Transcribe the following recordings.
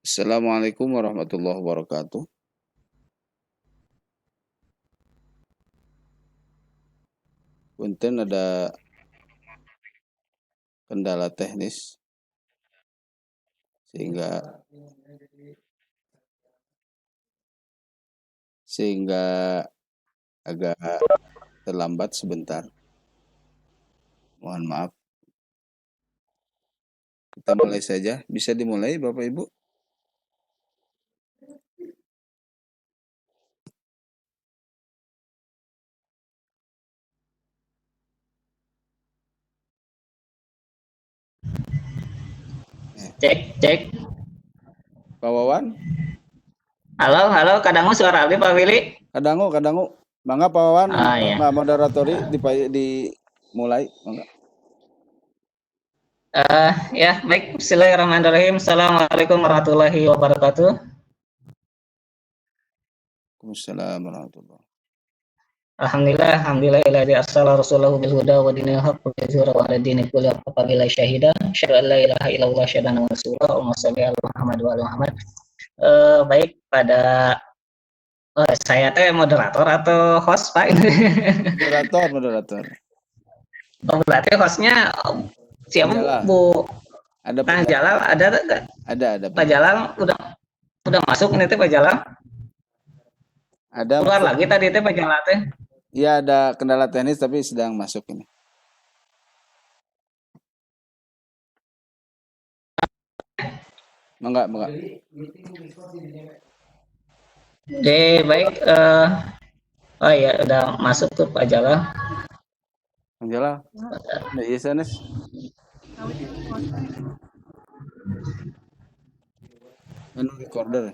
Assalamualaikum warahmatullahi wabarakatuh. Punten ada kendala teknis sehingga sehingga agak terlambat sebentar. Mohon maaf. Kita mulai saja. Bisa dimulai Bapak Ibu? Cek, cek. Pak Wawan? Halo, halo, kadangu suara abdi Pak Willy. Kadangu. Mangga Pak Wawan, Ya. moderatori dimulai. Mangga. Ya, baik. Bismillahirrahmanirrahim. Assalamualaikum warahmatullahi wabarakatuh. Waalaikumsalam warahmatullahi. Alhamdulillah arsala rasulahu bil huda wa dinil haqq wa yuzhirahu 'ala dini kulli apabila syahida. Asyhadu an la ilaha illallah syahadana wa rasulullah wa shalli ala Muhammad wa ala Muhammad. Baik, pada saya teh moderator atau host, Pak? Moderator. Oh, berarti hostnya siapa, Jalal. Bu? Ada Pak Jalal ada enggak? Ada. Pak Jalal udah masuk nih teh Pak Jalal. Ada. Keluar lagi tadi teh Pak Jalal teh. Iya, ada kendala teknis tapi sedang masuk ini. Mangga. Oke, baik. Oh iya, udah masuk tuh Pak Jalal. Pak Jalal. Nah, iya sanes. Recorder.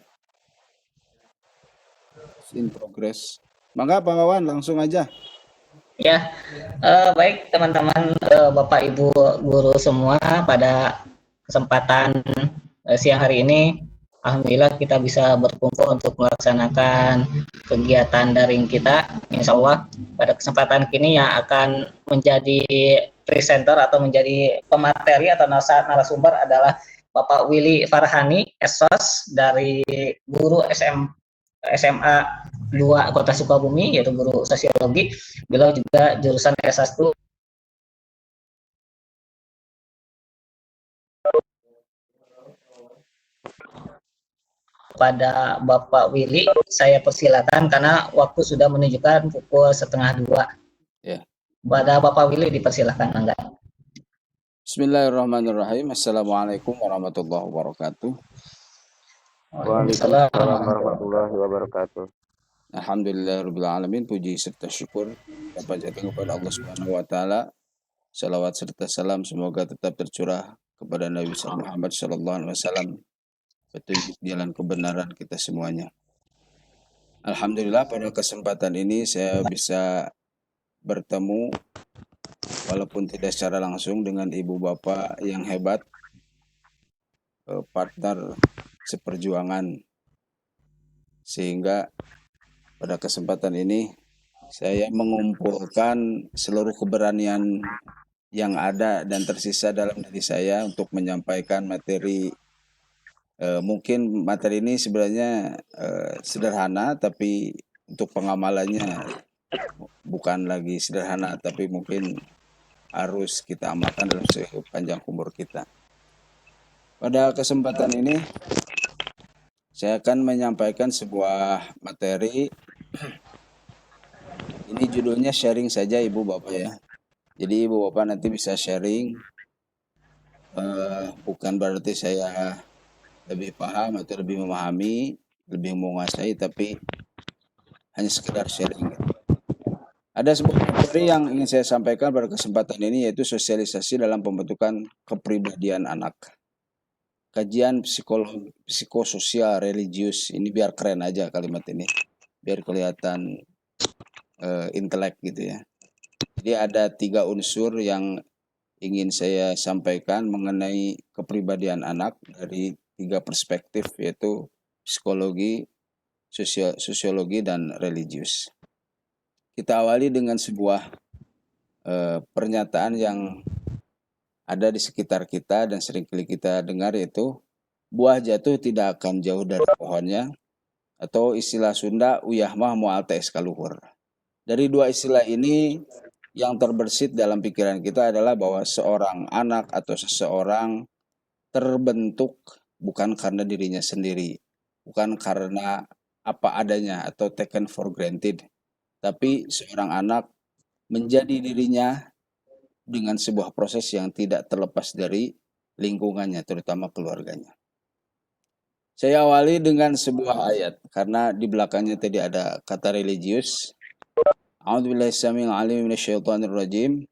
In progress. Mangga Pak Wawan, langsung aja. Ya, baik teman-teman, Bapak Ibu guru semua, pada kesempatan siang hari ini, alhamdulillah kita bisa berkumpul untuk melaksanakan kegiatan daring kita. Insya Allah pada kesempatan kini yang akan menjadi presenter atau menjadi pemateri atau narasumber adalah Bapak Willy Farhani, SOS dari guru SMA 2 Kota Sukabumi, yaitu guru sosiologi. Beliau juga jurusan S1. Pada Bapak Willy, saya persilakan karena waktu sudah menunjukkan pukul 1:30. Ya. Pada Bapak Willy dipersilakan, enggak? Bismillahirrahmanirrahim. Assalamualaikum warahmatullahi wabarakatuh. Waalaikumsalam warahmatullahi wabarakatuh. Alhamdulillahirabbil alamin, puji serta syukur dapat jatuh kepada Allah Subhanahu wa taala. Salawat serta salam semoga tetap tercurah kepada Nabi Muhammad sallallahu alaihi wasallam, petunjuk jalan kebenaran kita semuanya. Alhamdulillah pada kesempatan ini saya bisa bertemu walaupun tidak secara langsung dengan ibu bapak yang hebat, partner seperjuangan, sehingga pada kesempatan ini saya mengumpulkan seluruh keberanian yang ada dan tersisa dalam diri saya untuk menyampaikan materi. Mungkin materi ini sebenarnya sederhana, tapi untuk pengamalannya bukan lagi sederhana, tapi mungkin harus kita amalkan dalam sepanjang umur kita. Pada kesempatan ini saya akan menyampaikan sebuah materi. Ini judulnya sharing saja Ibu Bapak ya. Jadi Ibu Bapak nanti bisa sharing. Bukan berarti saya lebih paham atau lebih memahami, lebih menguasai, tapi hanya sekedar sharing. Ada sebuah materi yang ingin saya sampaikan pada kesempatan ini, yaitu sosialisasi dalam pembentukan kepribadian anak. Kajian psikososial religius, ini biar keren aja kalimat ini, biar kelihatan intelek gitu ya. Jadi ada 3 unsur yang ingin saya sampaikan mengenai kepribadian anak dari 3 perspektif, yaitu psikologi, sosiologi, dan religius. kita awali dengan sebuah pernyataan yang ada di sekitar kita dan seringkali kita dengar, yaitu buah jatuh tidak akan jauh dari pohonnya, atau istilah Sunda uyah mah moal teh kaluhur. Dari dua istilah ini yang terbersit dalam pikiran kita adalah bahwa seorang anak atau seseorang terbentuk bukan karena dirinya sendiri, bukan karena apa adanya atau taken for granted, tapi seorang anak menjadi dirinya dengan sebuah proses yang tidak terlepas dari lingkungannya, terutama keluarganya. Saya awali dengan sebuah ayat, karena di belakangnya tadi ada kata religius. A'udzubillahi samil alim minasyaitonir rajim.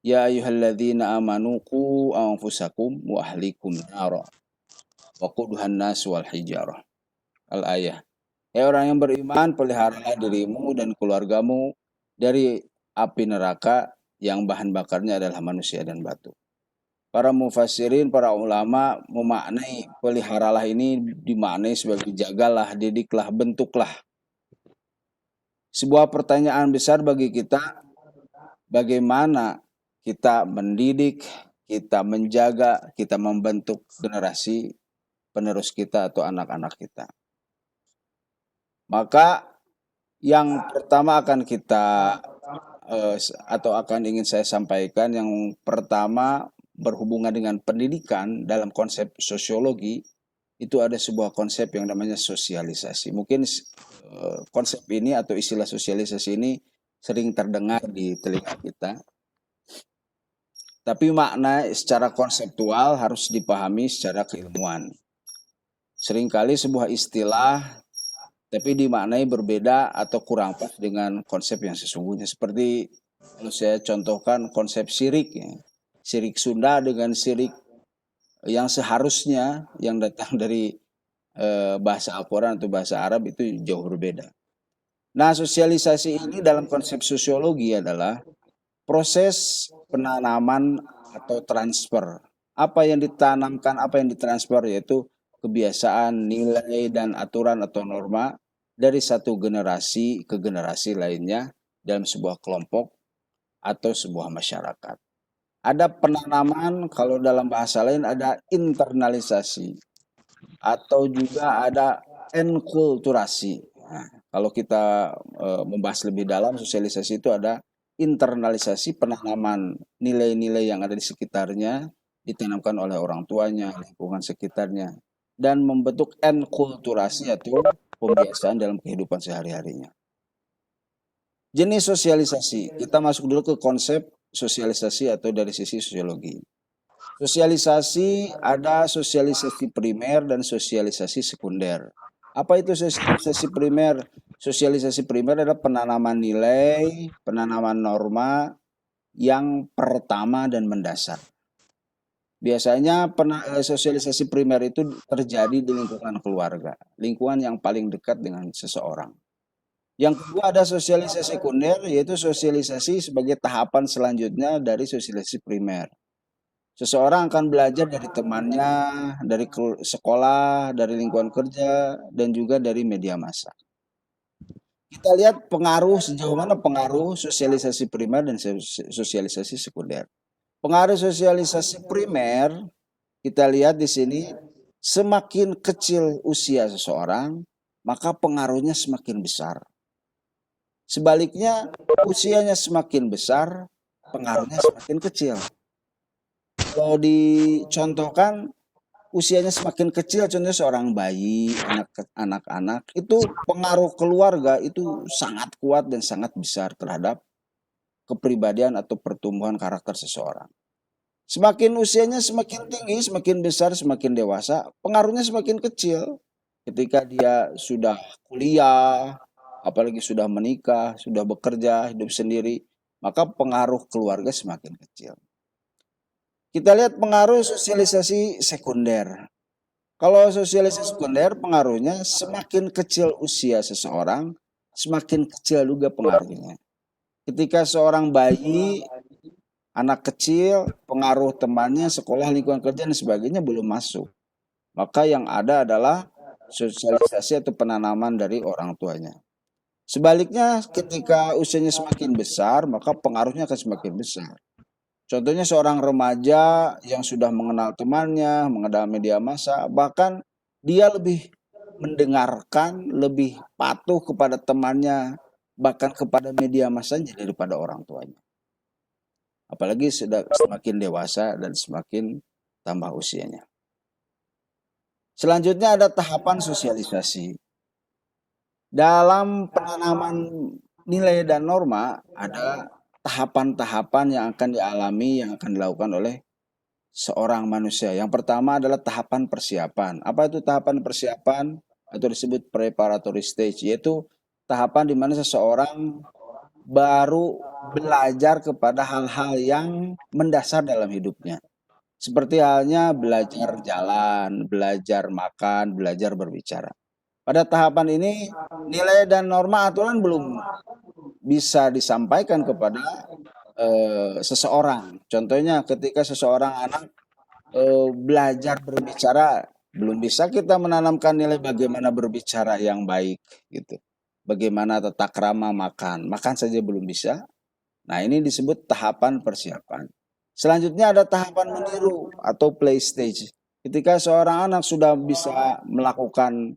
Ya ayyuhalladzina amanu qu anfusakum wa ahlikum nara wa quduhan nas wal hijarah. Al-ayah. Hai orang yang beriman, peliharalah dirimu dan keluargamu dari api neraka yang bahan bakarnya adalah manusia dan batu. Para mufassirin, para ulama memaknai peliharalah ini dimaknai sebagai jagalah, didiklah, bentuklah. Sebuah pertanyaan besar bagi kita, bagaimana kita mendidik, kita menjaga, kita membentuk generasi penerus kita atau anak-anak kita. Maka yang pertama akan kita atau akan ingin saya sampaikan, yang pertama berhubungan dengan pendidikan dalam konsep sosiologi, itu ada sebuah konsep yang namanya sosialisasi. Mungkin konsep ini atau istilah sosialisasi ini sering terdengar di telinga kita, tapi makna secara konseptual harus dipahami secara keilmuan. Seringkali sebuah istilah tapi dimaknai berbeda atau kurang pas dengan konsep yang sesungguhnya. Seperti kalau saya contohkan konsep syirik, ya. Syirik Sunda dengan syirik yang seharusnya yang datang dari bahasa Al-Quran atau bahasa Arab itu jauh berbeda. Nah, sosialisasi ini dalam konsep sosiologi adalah proses penanaman atau transfer. Apa yang ditanamkan, apa yang ditransfer, yaitu kebiasaan, nilai, dan aturan atau norma dari satu generasi ke generasi lainnya dalam sebuah kelompok atau sebuah masyarakat. Ada penanaman, kalau dalam bahasa lain ada internalisasi, atau juga ada enkulturasi. Nah, kalau kita membahas lebih dalam, sosialisasi itu ada internalisasi, penanaman nilai-nilai yang ada di sekitarnya, ditanamkan oleh orang tuanya, lingkungan sekitarnya, dan membentuk enkulturasi atau pembiasaan dalam kehidupan sehari-harinya. Jenis sosialisasi, kita masuk dulu ke konsep sosialisasi atau dari sisi sosiologi. Sosialisasi ada sosialisasi primer dan sosialisasi sekunder. Apa itu sosialisasi primer? Sosialisasi primer adalah penanaman nilai, penanaman norma yang pertama dan mendasar. Biasanya sosialisasi primer itu terjadi di lingkungan keluarga, lingkungan yang paling dekat dengan seseorang. Yang kedua ada sosialisasi sekunder, yaitu sosialisasi sebagai tahapan selanjutnya dari sosialisasi primer. Seseorang akan belajar dari temannya, dari sekolah, dari lingkungan kerja, dan juga dari media massa. Kita lihat pengaruh, sejauh mana pengaruh sosialisasi primer dan sosialisasi sekunder. Pengaruh sosialisasi primer, kita lihat di sini, semakin kecil usia seseorang, maka pengaruhnya semakin besar. Sebaliknya, usianya semakin besar, pengaruhnya semakin kecil. Kalau dicontohkan, usianya semakin kecil, contohnya seorang bayi, anak-anak, itu pengaruh keluarga itu sangat kuat dan sangat besar terhadap kepribadian atau pertumbuhan karakter seseorang. Semakin usianya semakin tinggi, semakin besar, semakin dewasa, pengaruhnya semakin kecil. Ketika dia sudah kuliah, apalagi sudah menikah, sudah bekerja, hidup sendiri, maka pengaruh keluarga semakin kecil. Kita lihat pengaruh sosialisasi sekunder. Kalau sosialisasi sekunder, pengaruhnya semakin kecil usia seseorang, semakin kecil juga pengaruhnya. Ketika seorang bayi, anak kecil, pengaruh temannya, sekolah, lingkungan kerja, dan sebagainya belum masuk. Maka yang ada adalah sosialisasi atau penanaman dari orang tuanya. Sebaliknya, ketika usianya semakin besar, maka pengaruhnya akan semakin besar. Contohnya seorang remaja yang sudah mengenal temannya, mengenal media massa, bahkan dia lebih mendengarkan, lebih patuh kepada temannya, bahkan kepada media massanya daripada orang tuanya. Apalagi sudah semakin dewasa dan semakin tambah usianya. Selanjutnya ada tahapan sosialisasi. Dalam penanaman nilai dan norma ada tahapan-tahapan yang akan dialami, yang akan dilakukan oleh seorang manusia. Yang pertama adalah tahapan persiapan. Apa itu tahapan persiapan? Atau disebut preparatory stage, yaitu tahapan di mana seseorang baru belajar kepada hal-hal yang mendasar dalam hidupnya. Seperti halnya belajar jalan, belajar makan, belajar berbicara. Pada tahapan ini, nilai dan norma aturan belum bisa disampaikan kepada seseorang. Contohnya ketika seseorang anak belajar berbicara, belum bisa kita menanamkan nilai bagaimana berbicara yang baik gitu. Bagaimana tata krama makan. Makan saja belum bisa. Nah, ini disebut tahapan persiapan. Selanjutnya ada tahapan meniru atau play stage. Ketika seorang anak sudah bisa melakukan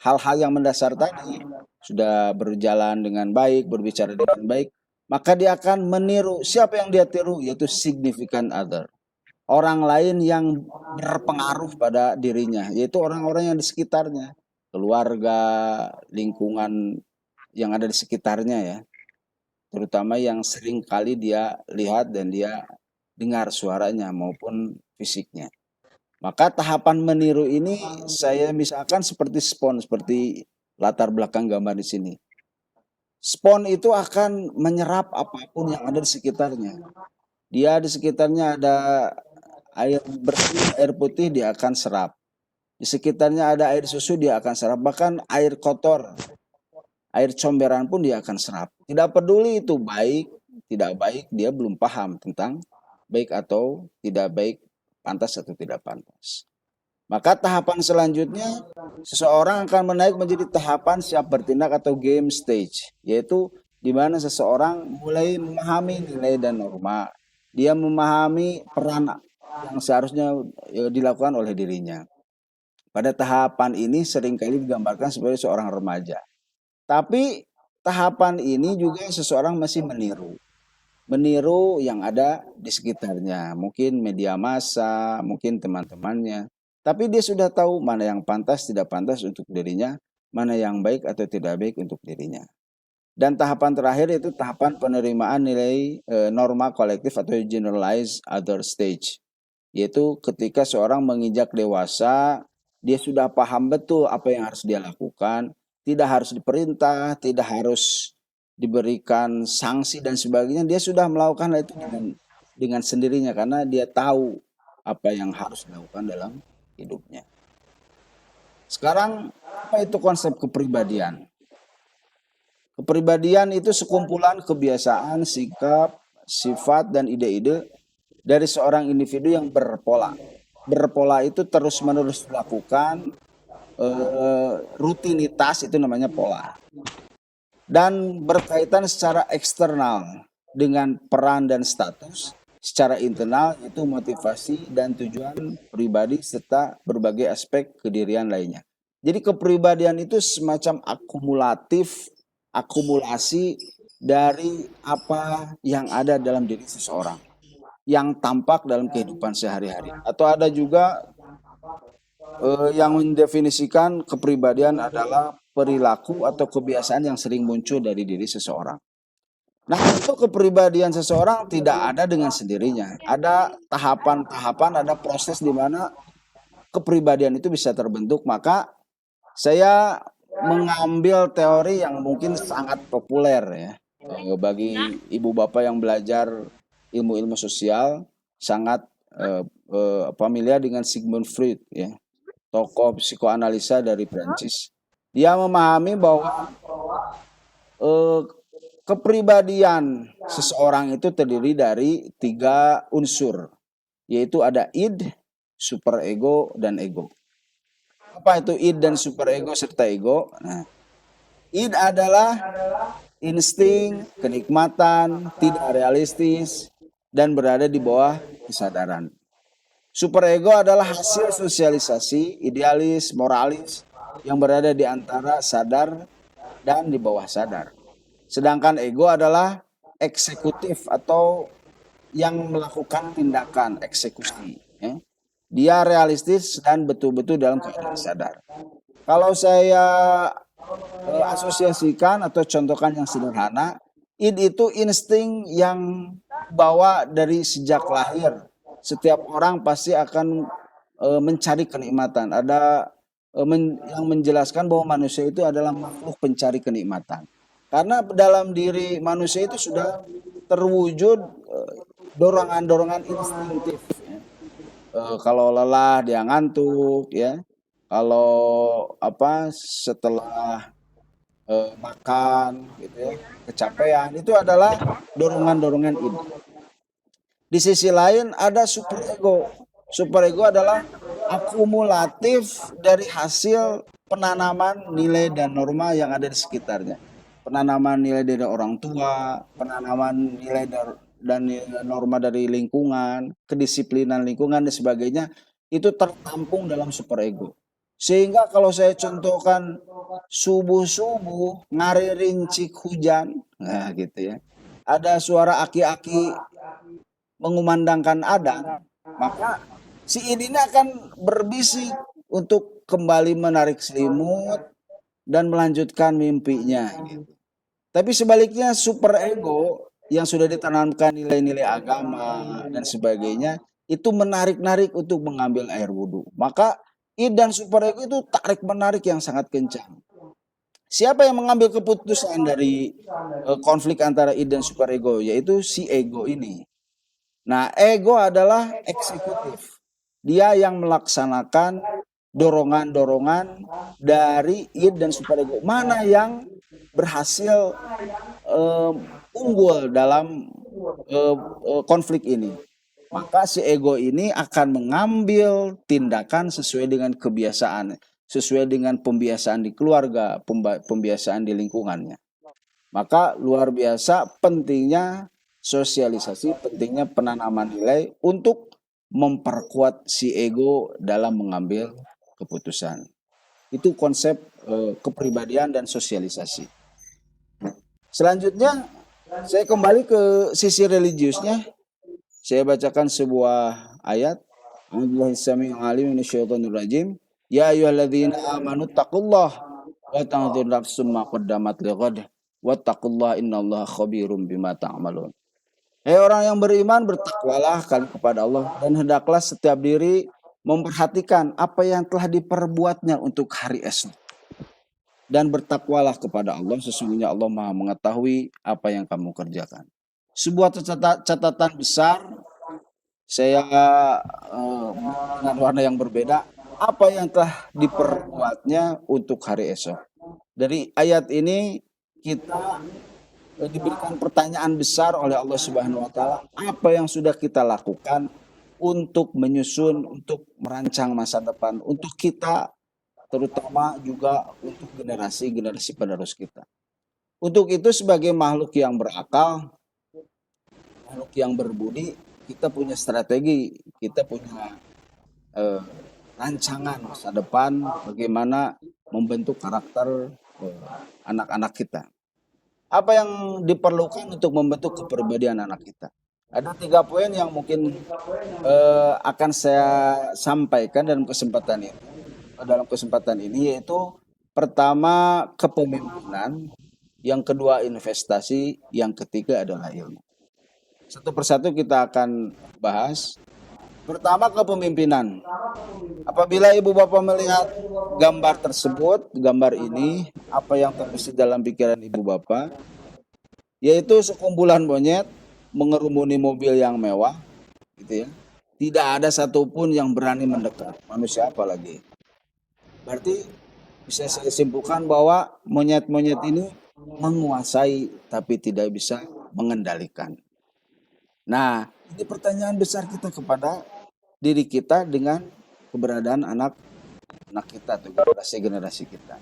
hal-hal yang mendasar tadi, sudah berjalan dengan baik, berbicara dengan baik, maka dia akan meniru. Siapa yang dia tiru? Yaitu significant other. Orang lain yang berpengaruh pada dirinya, yaitu orang-orang yang di sekitarnya, keluarga, lingkungan yang ada di sekitarnya ya, terutama yang sering kali dia lihat dan dia dengar suaranya maupun fisiknya. Maka tahapan meniru ini saya misalkan seperti spons, seperti latar belakang gambar di sini. Spons itu akan menyerap apapun yang ada di sekitarnya. Dia di sekitarnya ada air bersih, air putih, dia akan serap. Di sekitarnya ada air susu, dia akan serap. Bahkan air kotor, air comberan pun dia akan serap. Tidak peduli itu baik, tidak baik, dia belum paham tentang baik atau tidak baik, pantas atau tidak pantas. Maka tahapan selanjutnya, seseorang akan menaik menjadi tahapan siap bertindak atau game stage, yaitu di mana seseorang mulai memahami nilai dan norma. Dia memahami peran yang seharusnya dilakukan oleh dirinya. Pada tahapan ini seringkali digambarkan sebagai seorang remaja. Tapi tahapan ini juga seseorang masih meniru. Meniru yang ada di sekitarnya, mungkin media massa, mungkin teman-temannya. Tapi dia sudah tahu mana yang pantas, tidak pantas untuk dirinya, mana yang baik atau tidak baik untuk dirinya. Dan tahapan terakhir itu tahapan penerimaan nilai norma kolektif atau generalized other stage. Yaitu ketika seorang menginjak dewasa, dia sudah paham betul apa yang harus dia lakukan, tidak harus diperintah, tidak harus diberikan sanksi dan sebagainya, dia sudah melakukan itu dengan sendirinya karena dia tahu apa yang harus dilakukan dalam hidupnya. Sekarang, apa itu konsep kepribadian? Kepribadian itu sekumpulan kebiasaan, sikap, sifat, dan ide-ide dari seorang individu yang berpola. Berpola itu terus-menerus dilakukan, rutinitas itu namanya pola. Dan berkaitan secara eksternal dengan peran dan status, secara internal itu motivasi dan tujuan pribadi serta berbagai aspek kedirian lainnya. Jadi kepribadian itu semacam akumulasi dari apa yang ada dalam diri seseorang, yang tampak dalam kehidupan sehari-hari. Atau ada juga yang mendefinisikan kepribadian adalah perilaku atau kebiasaan yang sering muncul dari diri seseorang. Nah, untuk kepribadian seseorang tidak ada dengan sendirinya. Ada tahapan-tahapan, ada proses di mana kepribadian itu bisa terbentuk. Maka saya mengambil teori yang mungkin sangat populer ya. Bagi ibu bapak yang belajar ilmu-ilmu sosial sangat familiar dengan Sigmund Freud ya, tokoh psikoanalisa dari Prancis. Dia memahami bahwa kepribadian seseorang itu terdiri dari 3 unsur, yaitu ada id, superego, dan ego. Apa itu id dan superego serta ego? Nah, Id adalah insting, kenikmatan, tidak realistis, dan berada di bawah kesadaran. Superego adalah hasil sosialisasi, idealis, moralis, yang berada di antara sadar dan di bawah sadar. Sedangkan ego adalah eksekutif atau yang melakukan tindakan eksekusi. Ya. Dia realistis dan betul-betul dalam keadaan sadar. Kalau saya asosiasikan atau contohkan yang sederhana, id itu insting yang bawa dari sejak lahir. Setiap orang pasti akan mencari kenikmatan. Ada yang menjelaskan bahwa manusia itu adalah makhluk pencari kenikmatan. Karena dalam diri manusia itu sudah terwujud dorongan-dorongan instingtif. Ya. Kalau lelah dia ngantuk, ya. Kalau setelah makan, gitu ya, kecapean, itu adalah dorongan-dorongan ini. Di sisi lain ada superego. Superego adalah akumulatif dari hasil penanaman nilai dan norma yang ada di sekitarnya. Penanaman nilai dari orang tua, penanaman nilai dan norma dari lingkungan, kedisiplinan lingkungan dan sebagainya, itu tertampung dalam superego. Sehingga kalau saya contohkan subuh-subuh ngarincik hujan, nah gitu ya. Ada suara aki-aki mengumandangkan adan, maka si ini akan berbisik untuk kembali menarik selimut dan melanjutkan mimpinya. Gitu. Tapi sebaliknya superego yang sudah ditanamkan nilai-nilai agama dan sebagainya itu menarik-narik untuk mengambil air wudhu. Maka id dan superego itu tarik-menarik yang sangat kencang. Siapa yang mengambil keputusan dari konflik antara id dan superego? Yaitu si ego ini. Nah, ego adalah eksekutif. Dia yang melaksanakan dorongan-dorongan dari id dan superego. Mana yang berhasil unggul dalam konflik ini? Maka si ego ini akan mengambil tindakan sesuai dengan kebiasaan, sesuai dengan pembiasaan di keluarga, pembiasaan di lingkungannya. Maka luar biasa pentingnya sosialisasi, pentingnya penanaman nilai untuk memperkuat si ego dalam mengambil keputusan. Itu konsep kepribadian dan sosialisasi. Selanjutnya saya kembali ke sisi religiusnya. Saya bacakan sebuah ayat. A'udzubillahi Ya ayyuhalladzina amanu taqullaha wa tanzur nafsum ma qaddamat lighad wattaqullaha innallaha khabirum bima ta'malun. Hei orang yang beriman, bertakwalah kalian kepada Allah dan hendaklah setiap diri memperhatikan apa yang telah diperbuatnya untuk hari esok. Dan bertakwalah kepada Allah, sesungguhnya Allah Maha mengetahui apa yang kamu kerjakan. Sebuah catatan besar, saya dengan warna yang berbeda, apa yang telah diperbuatnya untuk hari esok. Dari ayat ini kita diberikan pertanyaan besar oleh Allah Subhanahu wa taala, apa yang sudah kita lakukan untuk menyusun, untuk merancang masa depan untuk kita, terutama juga untuk generasi-generasi penerus kita. Untuk itu sebagai makhluk yang berakal, makhluk yang berbudi, kita punya strategi, kita punya rancangan masa depan bagaimana membentuk karakter anak-anak kita. Apa yang diperlukan untuk membentuk kepribadian anak kita? Ada 3 poin yang mungkin akan saya sampaikan dalam kesempatan ini, yaitu pertama kepemimpinan, yang kedua investasi, yang ketiga adalah ilmu. Satu persatu kita akan bahas. Pertama kepemimpinan. Apabila ibu bapak melihat gambar tersebut, gambar ini, apa yang terbesit dalam pikiran ibu bapak? Yaitu sekumpulan monyet mengerumuni mobil yang mewah, gitu ya. Tidak ada satupun yang berani mendekat, manusia apalagi. Berarti bisa saya simpulkan bahwa monyet-monyet ini menguasai tapi tidak bisa mengendalikan. Nah, ini pertanyaan besar kita kepada diri kita dengan keberadaan anak kita atau generasi-generasi kita.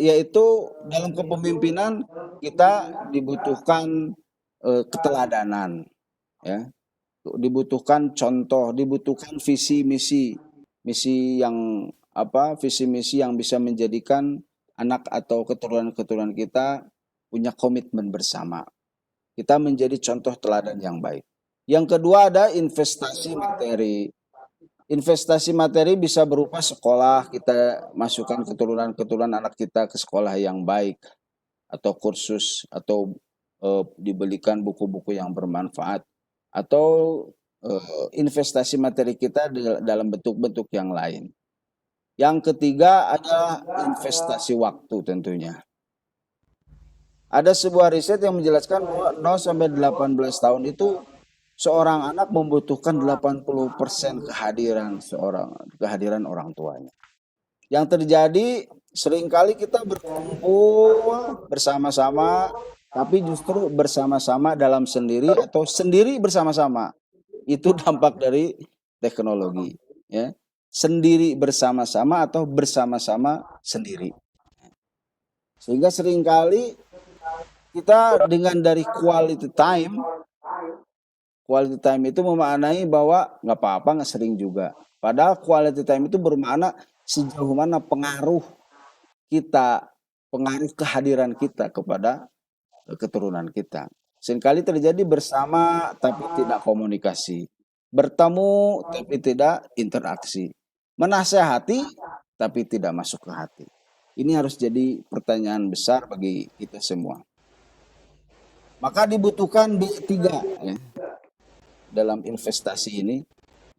yaitu dalam kepemimpinan kita dibutuhkan keteladanan, ya, dibutuhkan contoh, dibutuhkan visi misi yang visi misi yang bisa menjadikan anak atau keturunan kita punya komitmen bersama. Kita menjadi contoh teladan yang baik. Yang kedua ada investasi materi. Investasi materi bisa berupa sekolah, kita masukkan keturunan anak kita ke sekolah yang baik, atau kursus, atau dibelikan buku-buku yang bermanfaat, atau investasi materi kita dalam bentuk-bentuk yang lain. Yang ketiga ada investasi waktu tentunya. Ada sebuah riset yang menjelaskan bahwa 0 sampai 18 tahun itu seorang anak membutuhkan 80% kehadiran orang tuanya. Yang terjadi seringkali kita berkumpul bersama-sama, tapi justru bersama-sama dalam sendiri atau sendiri bersama-sama. Itu dampak dari teknologi, ya. Sendiri bersama-sama atau bersama-sama sendiri. Sehingga seringkali kita dengan dari quality time itu memaknai bahwa nggak apa-apa nggak sering juga. Padahal quality time itu bermakna sejauh mana pengaruh kehadiran kita kepada keturunan kita. Seringkali terjadi bersama tapi tidak komunikasi, bertemu tapi tidak interaksi, menasehati tapi tidak masuk ke hati. Ini harus jadi pertanyaan besar bagi kita semua. Maka dibutuhkan B3 ya, dalam investasi ini,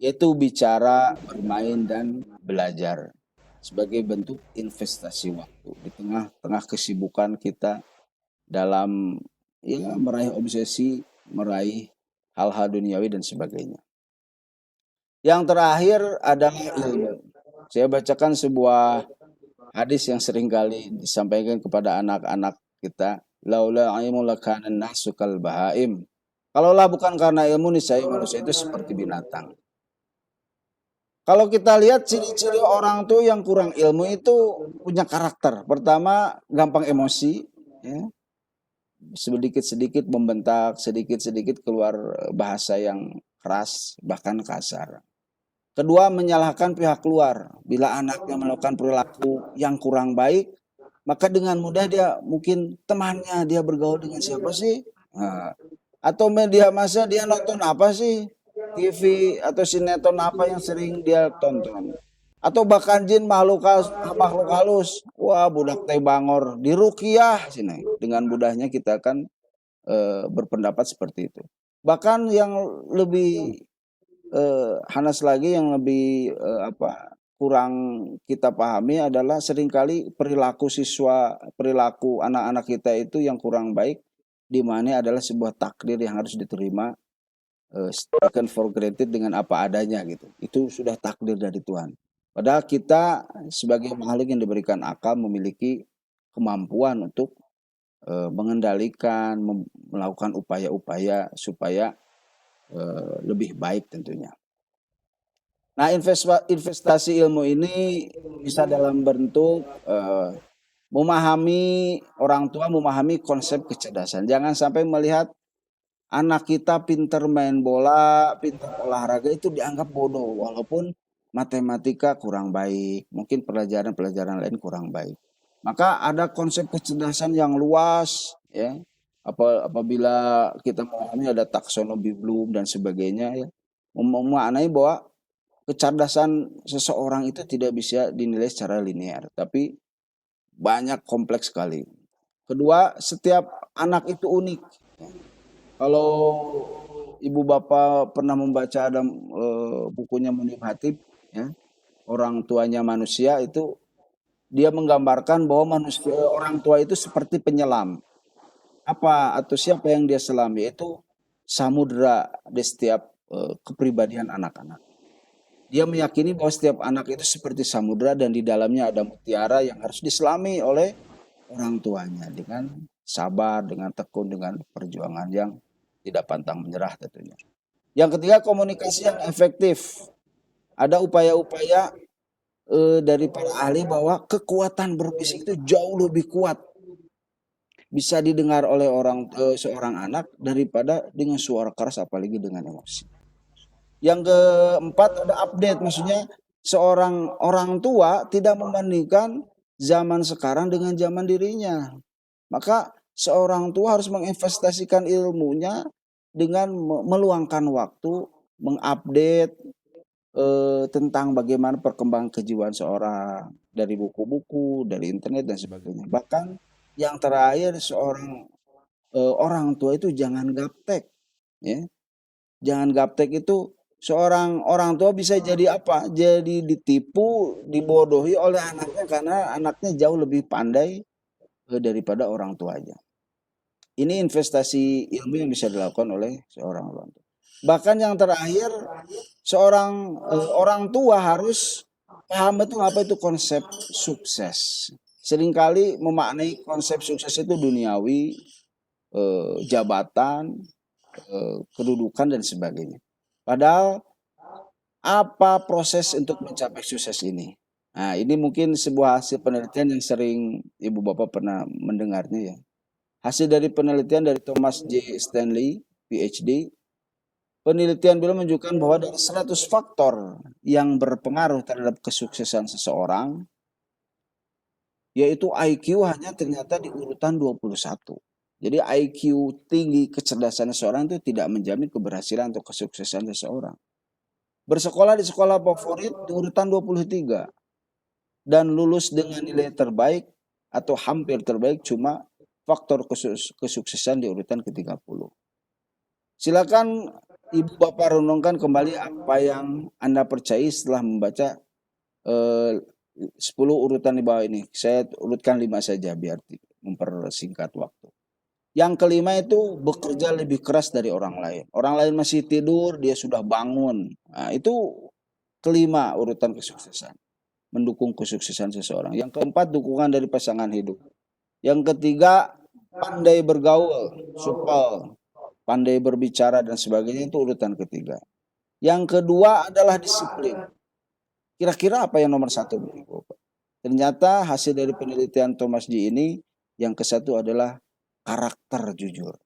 yaitu bicara, bermain, dan belajar sebagai bentuk investasi waktu di tengah-tengah kesibukan kita dalam meraih obsesi, meraih hal-hal duniawi dan sebagainya. Yang terakhir adalah ilmu. Saya bacakan sebuah hadis yang seringkali disampaikan kepada anak-anak kita. Laula ilmu lakana nasu kal bahaim. Kalaulah bukan karena ilmu, niscaya manusia itu seperti binatang. Kalau kita lihat ciri-ciri orang tuh yang kurang ilmu itu punya karakter. Pertama, gampang emosi, ya. Sedikit-sedikit membentak, sedikit-sedikit keluar bahasa yang keras, bahkan kasar. Kedua, menyalahkan pihak luar. Bila anaknya melakukan perilaku yang kurang baik, maka dengan mudah dia mungkin temannya, dia bergaul dengan siapa sih? Nah, atau media massa dia nonton apa sih? TV atau sinetron apa yang sering dia tonton? Atau bahkan jin makhluk halus. Wah, budak teh bangor diruqyah sini. Dengan mudahnya kita akan berpendapat seperti itu. Bahkan yang lebih Hanas lagi, yang lebih kurang kita pahami adalah seringkali perilaku anak-anak kita itu yang kurang baik, di mana adalah sebuah takdir yang harus diterima, taken for granted dengan apa adanya gitu. Itu sudah takdir dari Tuhan. Padahal kita sebagai makhluk yang diberikan akal memiliki kemampuan untuk mengendalikan, melakukan upaya-upaya supaya lebih baik tentunya. Nah, investasi ilmu ini bisa dalam bentuk memahami, orang tua memahami konsep kecerdasan. Jangan sampai melihat anak kita pintar main bola, pintar olahraga itu dianggap bodoh, walaupun matematika kurang baik, mungkin pelajaran lain kurang baik. Maka ada konsep kecerdasan yang luas, ya. Apabila kita memahami ada taksonomi Bloom dan sebagainya, ya, memaknai bahwa kecerdasan seseorang itu tidak bisa dinilai secara linear, tapi banyak kompleks sekali. Kedua, setiap anak itu unik. Kalau ibu bapak pernah membaca ada bukunya Munib Hatib, ya, orang tuanya manusia, itu dia menggambarkan bahwa orang tua itu seperti penyelam. Atau siapa yang dia selami, itu samudra di setiap kepribadian anak-anak. Dia meyakini bahwa setiap anak itu seperti samudra dan di dalamnya ada mutiara yang harus diselami oleh orang tuanya dengan sabar, dengan tekun, dengan perjuangan yang tidak pantang menyerah tentunya. Yang ketiga, komunikasi yang efektif. Ada upaya-upaya dari para ahli bahwa kekuatan berbisik itu jauh lebih kuat, bisa didengar oleh seorang anak daripada dengan suara keras, apalagi dengan emosi. Yang keempat ada update, maksudnya seorang orang tua tidak membandingkan zaman sekarang dengan zaman dirinya. Maka seorang tua harus menginvestasikan ilmunya dengan meluangkan waktu mengupdate tentang bagaimana perkembangan kejiwaan seorang dari buku-buku, dari internet dan sebagainya. Bahkan yang terakhir, seorang orang tua itu jangan gaptek, ya. Jangan gaptek itu seorang orang tua bisa jadi apa? Jadi ditipu, dibodohi oleh anaknya karena anaknya jauh lebih pandai daripada orang tuanya. Ini investasi ilmu yang bisa dilakukan oleh seorang orang tua. Bahkan yang terakhir, seorang orang tua harus paham betul apa itu konsep sukses. Seringkali memaknai konsep sukses itu duniawi, jabatan, kedudukan dan sebagainya. Padahal apa proses untuk mencapai sukses ini? Nah, ini mungkin sebuah hasil penelitian yang sering Ibu Bapak pernah mendengarnya, ya. Hasil dari penelitian dari Thomas J. Stanley, PhD, penelitian beliau menunjukkan bahwa dari 100 faktor yang berpengaruh terhadap kesuksesan seseorang, yaitu IQ hanya ternyata di urutan 21. Jadi IQ tinggi, kecerdasan seseorang itu tidak menjamin keberhasilan atau kesuksesan seseorang. Bersekolah di sekolah favorit di urutan 23. Dan lulus dengan nilai terbaik atau hampir terbaik cuma faktor kesuksesan di urutan ke-30. Silakan Ibu Bapak renungkan kembali apa yang Anda percayai setelah membaca 10 urutan di bawah ini. Saya urutkan 5 saja biar mempersingkat waktu. Yang kelima itu bekerja lebih keras dari orang lain. Orang lain masih tidur, dia sudah bangun. Nah, itu kelima urutan kesuksesan. Mendukung kesuksesan seseorang. Yang keempat, dukungan dari pasangan hidup. Yang ketiga, pandai bergaul, supel, pandai berbicara dan sebagainya, itu urutan ketiga. Yang kedua adalah disiplin. Kira-kira apa yang nomor satu? Ternyata hasil dari penelitian Thomas G. ini, yang ke-1 adalah karakter jujur.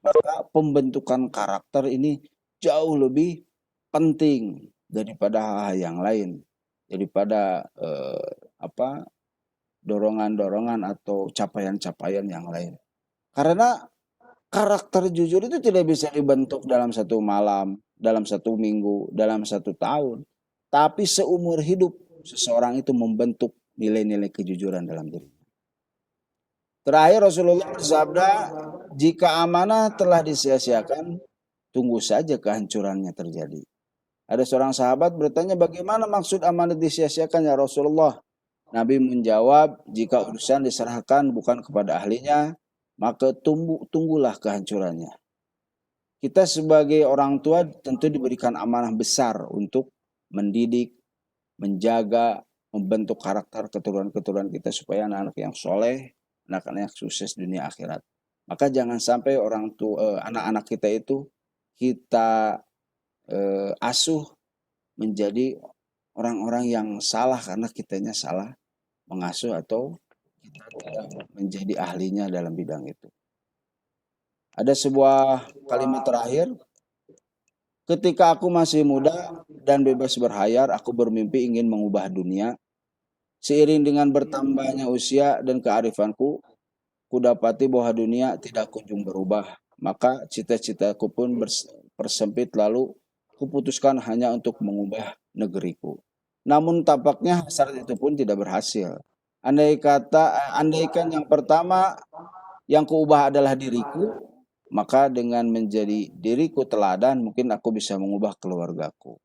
Maka pembentukan karakter ini jauh lebih penting daripada hal-hal yang lain, daripada dorongan-dorongan atau capaian-capaian yang lain. Karena karakter jujur itu tidak bisa dibentuk dalam 1 malam, dalam 1 minggu, dalam 1 tahun. Tapi seumur hidup seseorang itu membentuk nilai-nilai kejujuran dalam diri. Terakhir Rasulullah bersabda, jika amanah telah disia-siakan, tunggu saja kehancurannya terjadi. Ada seorang sahabat bertanya, bagaimana maksud amanah disia-siakan ya Rasulullah? Nabi menjawab, jika urusan diserahkan bukan kepada ahlinya, maka tunggulah kehancurannya. Kita sebagai orang tua tentu diberikan amanah besar untuk mendidik, menjaga, membentuk karakter keturunan-keturunan kita supaya anak-anak yang soleh, anak-anak yang sukses dunia akhirat. Maka jangan sampai anak-anak kita itu kita asuh menjadi orang-orang yang salah karena kitanya salah mengasuh atau kita tidak menjadi ahlinya dalam bidang itu. Ada sebuah kalimat terakhir. Ketika aku masih muda dan bebas berhayal, aku bermimpi ingin mengubah dunia. Seiring dengan bertambahnya usia dan kearifanku, kudapati bahwa dunia tidak kunjung berubah. Maka cita-citaku pun persempit, lalu kuputuskan hanya untuk mengubah negeriku. Namun tampaknya hasrat itu pun tidak berhasil. Andaikan yang pertama yang kuubah adalah diriku, maka dengan menjadi diriku teladan mungkin aku bisa mengubah keluargaku.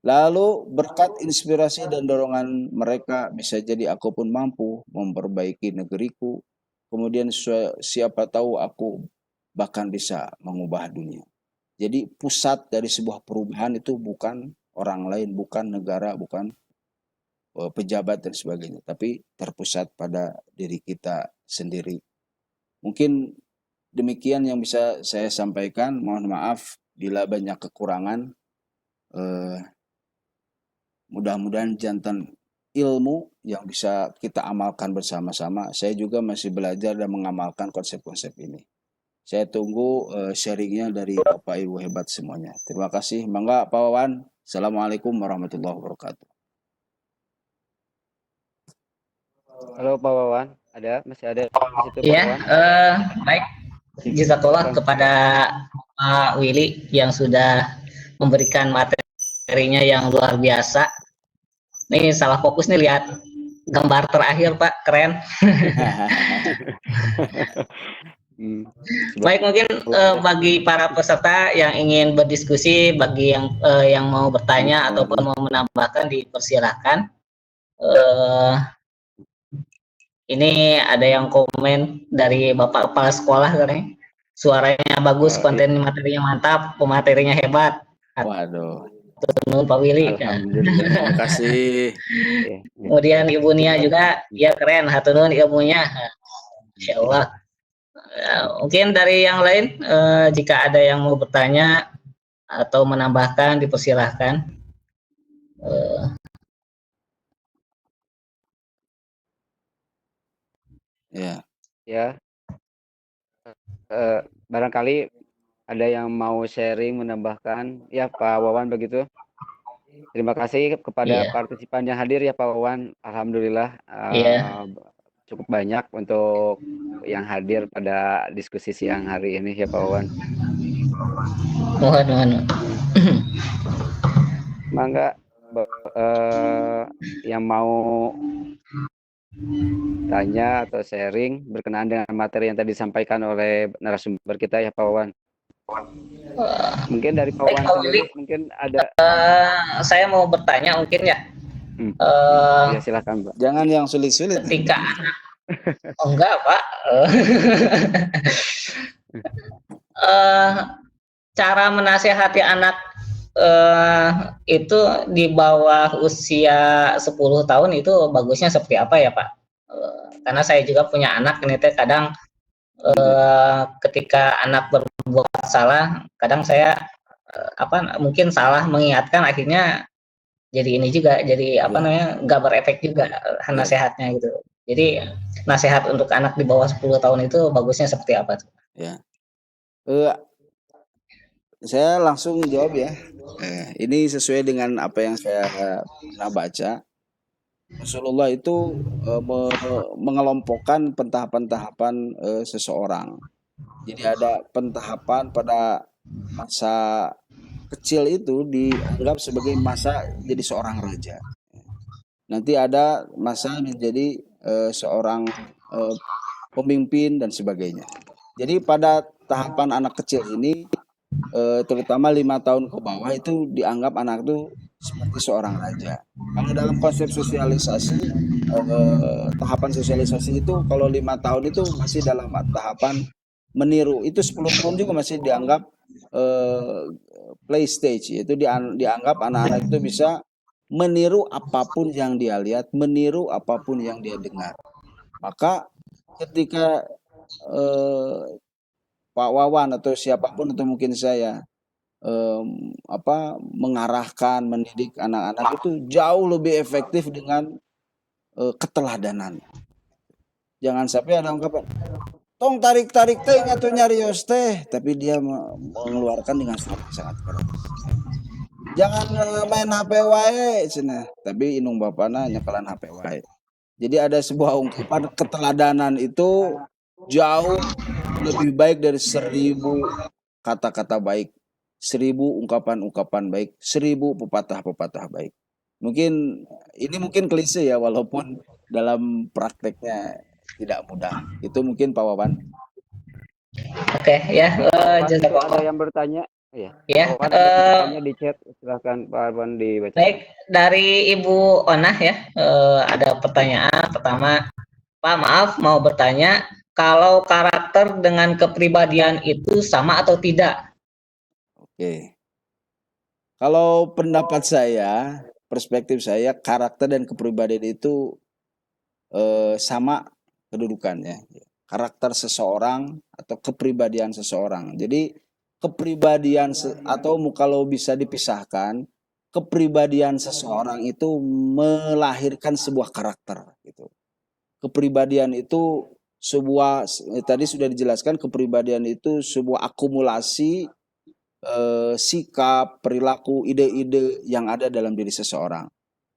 Lalu berkat inspirasi dan dorongan mereka bisa jadi aku pun mampu memperbaiki negeriku. Kemudian siapa tahu aku bahkan bisa mengubah dunia. Jadi pusat dari sebuah perubahan itu bukan orang lain, bukan negara, bukan pejabat dan sebagainya, tapi terpusat pada diri kita sendiri. Mungkin demikian yang bisa saya sampaikan. Mohon maaf bila banyak kekurangan. Mudah-mudahan jantan ilmu yang bisa kita amalkan bersama-sama. Saya juga masih belajar dan mengamalkan konsep-konsep ini. Saya tunggu sharingnya dari Bapak Ibu hebat semuanya. Terima kasih. Mangga Pak Wawan. Assalamualaikum warahmatullahi wabarakatuh. Halo Pak Wawan, masih ada di situ Pak Iya, Wawan? baik. Jazakallah kepada Pak Willy yang sudah memberikan materinya yang luar biasa. Nih salah fokus nih, lihat gambar terakhir Pak, keren. Baik, mungkin bagi para peserta yang ingin berdiskusi, bagi yang mau bertanya ataupun mau menambahkan, dipersilahkan. Ini ada yang komen dari Bapak Kepala Sekolah katanya, suaranya bagus, konten materinya mantap, pematerinya hebat. Waduh. Nun Pak Willy. Alhamdulillah. Terima kasih. Kemudian Ibu Nia juga, ya keren, hatunun ilmunya. Insya Allah. Mungkin dari yang lain, jika ada yang mau bertanya atau menambahkan, dipersilahkan. Ya. Ya, barangkali ada yang mau sharing, menambahkan, ya Pak Wawan begitu. Terima kasih kepada partisipan yang hadir ya Pak Wawan. Alhamdulillah cukup banyak untuk yang hadir pada diskusi siang hari ini ya Pak Wawan. Mohon. Mangga yang mau tanya atau sharing berkenaan dengan materi yang tadi disampaikan oleh narasumber kita ya Pak Wawan. Mungkin dari Pak Wawan sendiri mungkin ada. Saya mau bertanya mungkin ya. Ya silakan Pak. Jangan yang sulit-sulit. Ketika enggak Pak. Cara menasehati anak itu di bawah usia 10 tahun itu bagusnya seperti apa ya Pak? Karena saya juga punya anak ini kadang ketika anak berbuat salah, kadang saya mungkin salah mengingatkan, akhirnya jadi ini juga, jadi nggak berefek juga nasihatnya gitu. Jadi nasihat untuk anak di bawah 10 tahun itu bagusnya seperti apa tuh? Ya. Saya langsung jawab ya. Ini sesuai dengan apa yang saya pernah baca. Rasulullah itu mengelompokkan pentahapan-tahapan seseorang. Jadi ada pentahapan pada masa kecil itu dianggap sebagai masa jadi seorang raja. Nanti ada masa menjadi seorang pemimpin dan sebagainya. Jadi pada tahapan anak kecil ini, terutama 5 tahun ke bawah, itu dianggap anak itu seperti seorang raja. Kalau dalam konsep sosialisasi, tahapan sosialisasi itu kalau 5 tahun itu masih dalam tahapan meniru. Itu 10 tahun juga masih dianggap play stage, yaitu dianggap anak-anak itu bisa meniru apapun yang dia lihat, meniru apapun yang dia dengar. Maka ketika Pak Wawan atau siapapun atau mungkin saya mengarahkan, mendidik anak-anak itu jauh lebih efektif dengan keteladanan. Jangan sampai ada ungkapan tong tarik-tarik teh atau nyarios teh, tapi dia mengeluarkan dengan sangat keras. Jangan main HP wae cenah, tapi inung bapana nyekelan HP wae. Jadi ada sebuah ungkapan, keteladanan itu jauh lebih baik dari 1000 kata-kata baik, 1000 ungkapan-ungkapan baik, 1000 pepatah-pepatah baik. Mungkin ini klise ya, walaupun dalam prakteknya tidak mudah. Itu mungkin Pak Wawan. Oke, ya. Ada yang bertanya? Ya. Bertanya di chat, silahkan Pak Wawan dibaca. Baik, dari Ibu Onah ya, ada pertanyaan pertama. Pak, maaf mau bertanya, kalau karakter dengan kepribadian itu sama atau tidak? Oke. Kalau pendapat saya, perspektif saya, karakter dan kepribadian itu sama kedudukannya. Karakter seseorang atau kepribadian seseorang. Jadi kepribadian atau kalau bisa dipisahkan, kepribadian seseorang itu melahirkan sebuah karakter gitu. Kepribadian itu tadi sudah dijelaskan, kepribadian itu sebuah akumulasi sikap, perilaku, ide-ide yang ada dalam diri seseorang.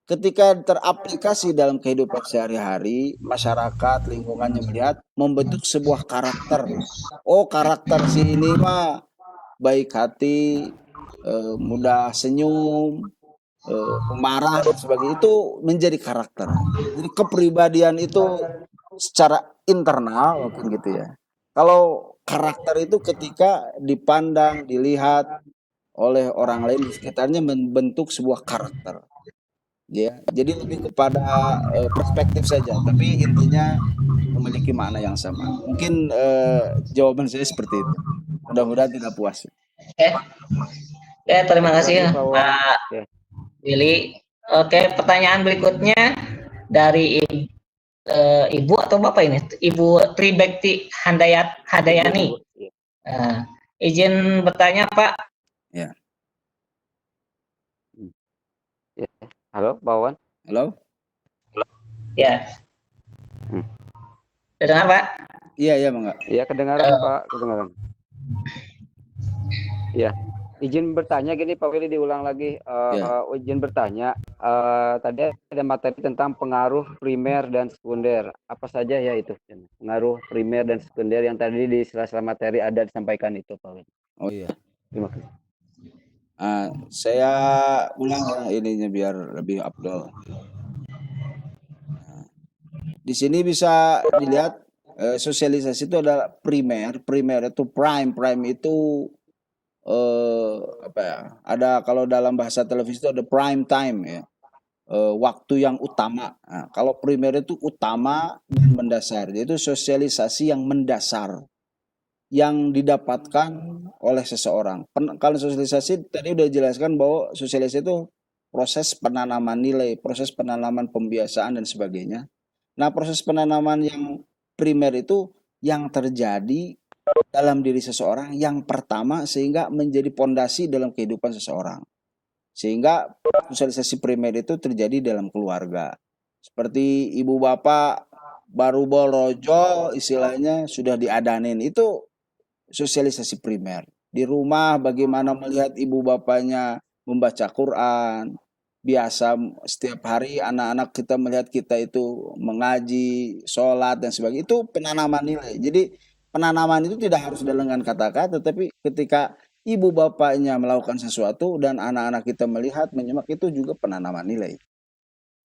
Ketika teraplikasi dalam kehidupan sehari-hari, masyarakat, lingkungannya melihat, membentuk sebuah karakter. Oh, karakter si ini mah baik hati, mudah senyum, pemarah dan sebagainya, itu menjadi karakter. Jadi kepribadian itu secara internal mungkin gitu ya. Kalau karakter itu ketika dipandang, dilihat oleh orang lain di sekitarnya, membentuk sebuah karakter. Ya, jadi lebih kepada perspektif saja, tapi intinya memiliki makna yang sama. Mungkin jawaban saya seperti itu. Mudah-mudahan tidak puas. Oke, terima kasih ya, Pak Willy. Oke, pertanyaan berikutnya dari Ibu atau Bapak ini? Ibu Tribekti Hadayani. Izin bertanya, Pak. Ya. Halo, Pak Wawan. Halo. Ya. Kedengar, Pak? Iya, Bang. Iya, kedengaran, Pak. Kedengaran. Iya. Izin bertanya gini, Pak Willy, diulang lagi. Izin bertanya, tadi ada materi tentang pengaruh primer dan sekunder. Apa saja ya itu? Pengaruh primer dan sekunder yang tadi di sela-sela materi ada disampaikan itu, Pak Willy. Oh iya. Terima kasih. Saya ulang ya ininya biar lebih afdol. Di sini bisa dilihat sosialisasi itu adalah primer itu prime itu apa ya? Ada, kalau dalam bahasa televisi itu ada prime time ya. Waktu yang utama. Nah, kalau primer itu utama dan mendasar, yaitu sosialisasi yang mendasar yang didapatkan oleh seseorang. Kalau sosialisasi tadi udah dijelaskan bahwa sosialisasi itu proses penanaman nilai, proses penanaman pembiasaan dan sebagainya. Nah, proses penanaman yang primer itu yang terjadi dalam diri seseorang yang pertama sehingga menjadi pondasi dalam kehidupan seseorang. Sehingga sosialisasi primer itu terjadi dalam keluarga. Seperti ibu bapak baru borojo istilahnya sudah diadanin, itu sosialisasi primer. Di rumah bagaimana melihat ibu bapaknya membaca Quran, biasa setiap hari anak-anak kita melihat kita itu mengaji, sholat dan sebagainya, itu penanaman nilai. Jadi penanaman itu tidak harus dengan kata-kata, tapi ketika ibu bapaknya melakukan sesuatu dan anak-anak kita melihat, menyimak, itu juga penanaman nilai.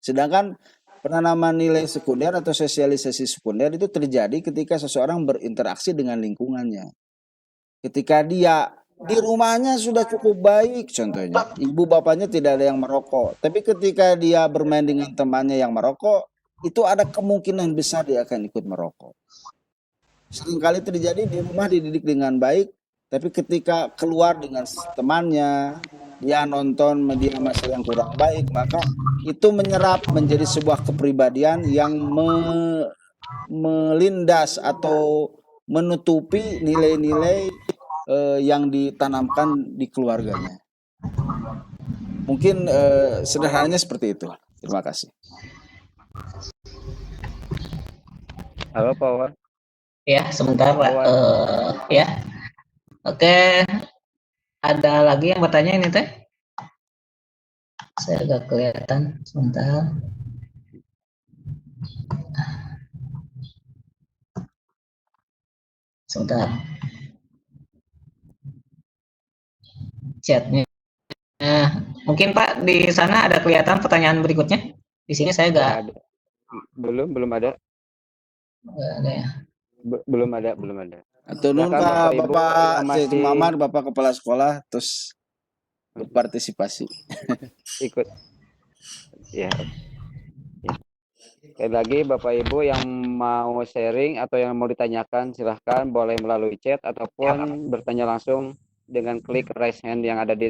Sedangkan penanaman nilai sekunder atau sosialisasi sekunder itu terjadi ketika seseorang berinteraksi dengan lingkungannya. Ketika dia di rumahnya sudah cukup baik, contohnya ibu bapaknya tidak ada yang merokok, tapi ketika dia bermain dengan temannya yang merokok, itu ada kemungkinan besar dia akan ikut merokok. Seringkali terjadi di rumah dididik dengan baik, tapi ketika keluar dengan temannya, dia nonton media massa yang kurang baik, maka itu menyerap menjadi sebuah kepribadian yang melindas atau menutupi nilai-nilai yang ditanamkan di keluarganya. Mungkin sederhananya seperti itu. Terima kasih. Halo, Pak Wawan. Ya, sebentar, Pak. Ya. Oke. Ada lagi yang bertanya ini, Teh? Saya agak kelihatan. Sebentar. Sebentar. Chatnya. Mungkin Pak di sana ada kelihatan pertanyaan berikutnya. Di sini saya enggak. Belum ada. Enggak ada ya. Belum ada. Atau Bapak Muhammad, Bapak Kepala Sekolah, terus berpartisipasi. Ikut. Ya. Sekali lagi Bapak Ibu yang mau sharing atau yang mau ditanyakan, silahkan boleh melalui chat ataupun bertanya langsung dengan klik raise hand yang ada di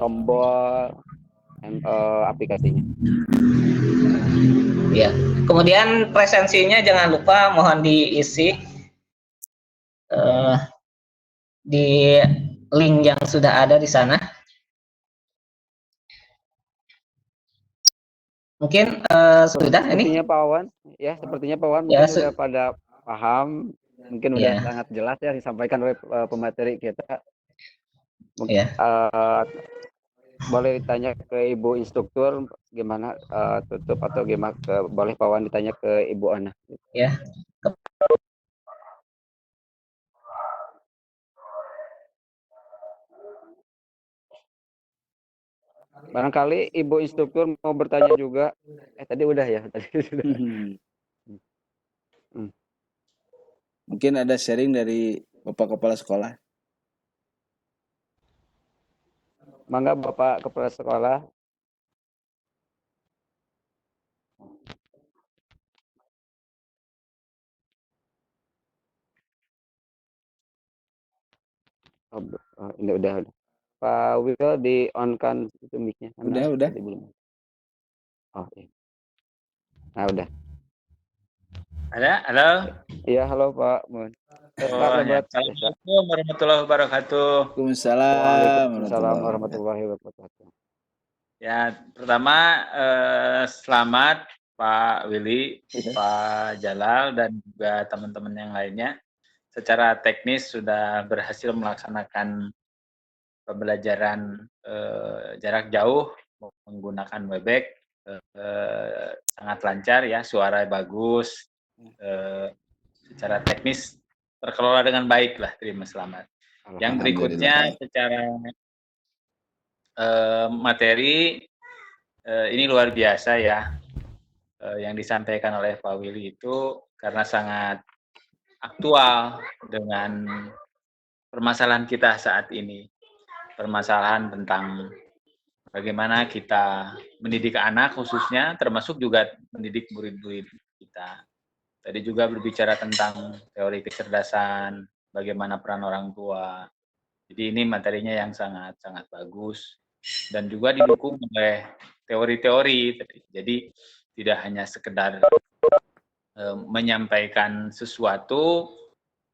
tombol aplikasinya. Ya. Kemudian presensinya jangan lupa mohon diisi di link yang sudah ada di sana. Mungkin sudah ini. Sepertinya Pak Wawan, ya sepertinya Pak Wawan Ya, mungkin udah pada paham, mungkin udah ya, sangat jelas ya disampaikan oleh pemateri kita. Mungkin ya, boleh ditanya ke Ibu Instruktur gimana tutup atau gimana boleh Pak Wawan ditanya ke Ibu Ana. ya. Barangkali Ibu Instruktur mau bertanya juga. Tadi udah ya, tadi sudah. Mungkin ada sharing dari Bapak Kepala Sekolah. Mangga Bapak Kepala Sekolah. Ini udah. Pak Will di on kan itu mic-nya karena Udah. tadi belum. Oh, iya. Nah, udah. Ada? Halo? Iya, halo Pak. Mohon. Pak Oh, ya. Lebat. Assalamualaikum warahmatullahi wabarakatuh. Waalaikumsalam Waalaikumsalam warahmatullahi wabarakatuh. Ya, pertama selamat Pak Willy, Pak Jalal, dan juga teman-teman yang lainnya. Secara teknis sudah berhasil melaksanakan pembelajaran jarak jauh menggunakan Webex. Sangat lancar ya, suara bagus, secara teknis terkelola dengan baik lah, terima selamat. Yang berikutnya secara materi ini luar biasa ya, yang disampaikan oleh Pak Willy itu karena sangat aktual dengan permasalahan kita saat ini, permasalahan tentang bagaimana kita mendidik anak khususnya, termasuk juga mendidik murid-murid kita. Tadi juga berbicara tentang teori kecerdasan, bagaimana peran orang tua. Jadi ini materinya yang sangat bagus dan juga didukung oleh teori-teori. Jadi tidak hanya sekedar menyampaikan sesuatu,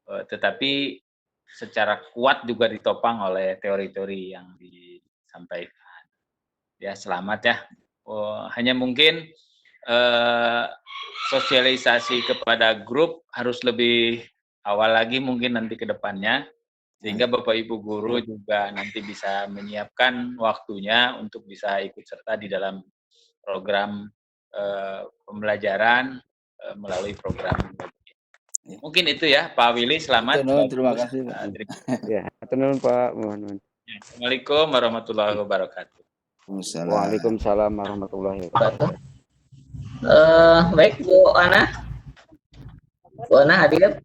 tetapi secara kuat juga ditopang oleh teori-teori yang disampaikan. Ya, selamat ya. Hanya mungkin sosialisasi kepada grup harus lebih awal lagi mungkin nanti ke depannya, sehingga Bapak Ibu guru juga nanti bisa menyiapkan waktunya untuk bisa ikut serta di dalam program pembelajaran melalui program. Mungkin itu ya Pak Willy, selamat. Terima kasih Pak. Ya, terima Pak. Mohon. Assalamualaikum warahmatullahi wabarakatuh. Waalaikumsalam warahmatullahi wabarakatuh. Baik Bu Ana. Bu Ana hadir.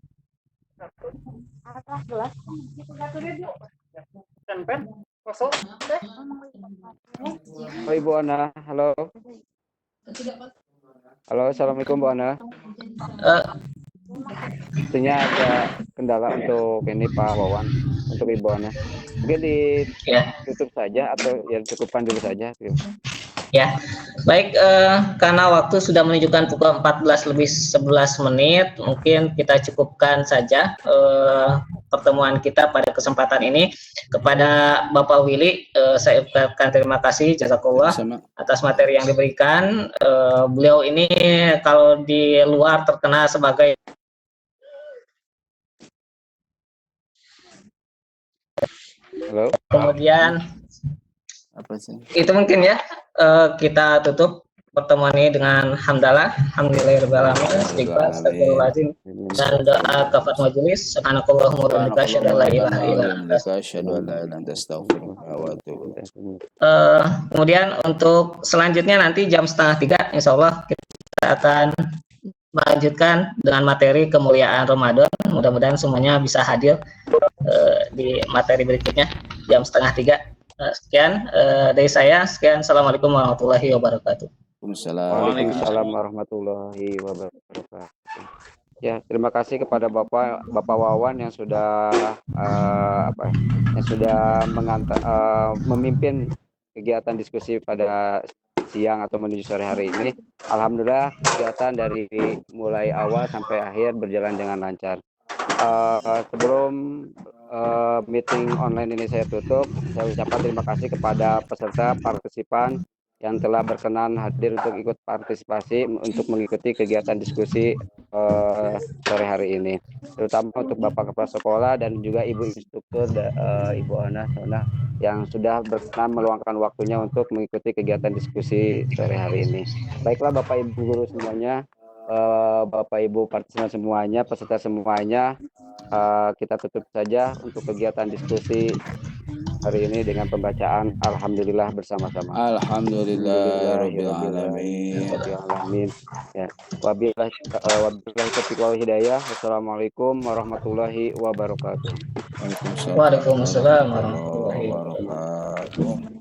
Oh, Ibu Ana, halo. Halo, assalamualaikum Bu Ana. Sepertinya ada kendala untuk ini Pak Wawan, untuk Ibu Ana. Mungkin ditutup saja atau ya cukupkan dulu saja. Ya, baik, karena waktu sudah menunjukkan pukul 14:11, mungkin kita cukupkan saja pertemuan kita pada kesempatan ini. Kepada Bapak Willy, saya ucapkan terima kasih, jazakallah, atas materi yang diberikan. Beliau ini kalau di luar terkenal sebagai Halo. Kemudian apa sih? Itu mungkin ya, kita tutup pertemuan ini dengan hamdalah, alhamdulillahirobbilalamin, istighfar, astagfirullahaladzim, dan doa kafat majelis. Subhanakallahumma wa bihamdika, asyhadu an la ilaha illa anta, astaghfiruka wa atubu ilaik. Kemudian untuk selanjutnya nanti jam 2:30 insya Allah kita akan melanjutkan dengan materi kemuliaan Ramadan. Mudah-mudahan semuanya bisa hadir di materi berikutnya jam 2:30. Sekian dari saya. Sekian. Assalamualaikum warahmatullahi wabarakatuh. Waalaikumsalam warahmatullahi wabarakatuh. Ya, terima kasih kepada Bapak Wawan yang sudah memimpin kegiatan diskusi pada siang atau menuju sore hari ini. Alhamdulillah kegiatan dari mulai awal sampai akhir berjalan dengan lancar. Sebelum meeting online ini saya tutup, saya ucapkan terima kasih kepada peserta partisipan yang telah berkenan hadir untuk ikut partisipasi untuk mengikuti kegiatan diskusi sore hari ini, terutama untuk Bapak Kepala Sekolah dan juga Ibu Instruktur Ibu Ana Sona yang sudah berkenan meluangkan waktunya untuk mengikuti kegiatan diskusi sore hari ini. Baiklah Bapak Ibu guru semuanya, Bapak Ibu partisipan semuanya, peserta semuanya, kita tutup saja untuk kegiatan diskusi hari ini dengan pembacaan Alhamdulillah bersama-sama. Alhamdulillahirabbil alamin. Ya. Wabillahi taufiq wal hidayah. Wassalamualaikum warahmatullahi wabarakatuh. Waalaikumsalam warahmatullahi wabarakatuh.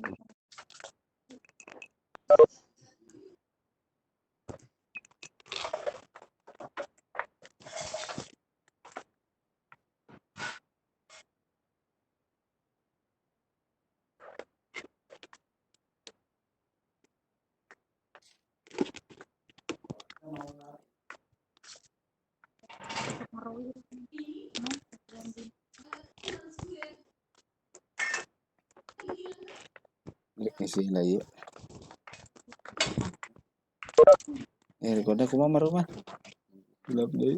Isi lagi. Rekorda kumaha rumah. Gelap deui.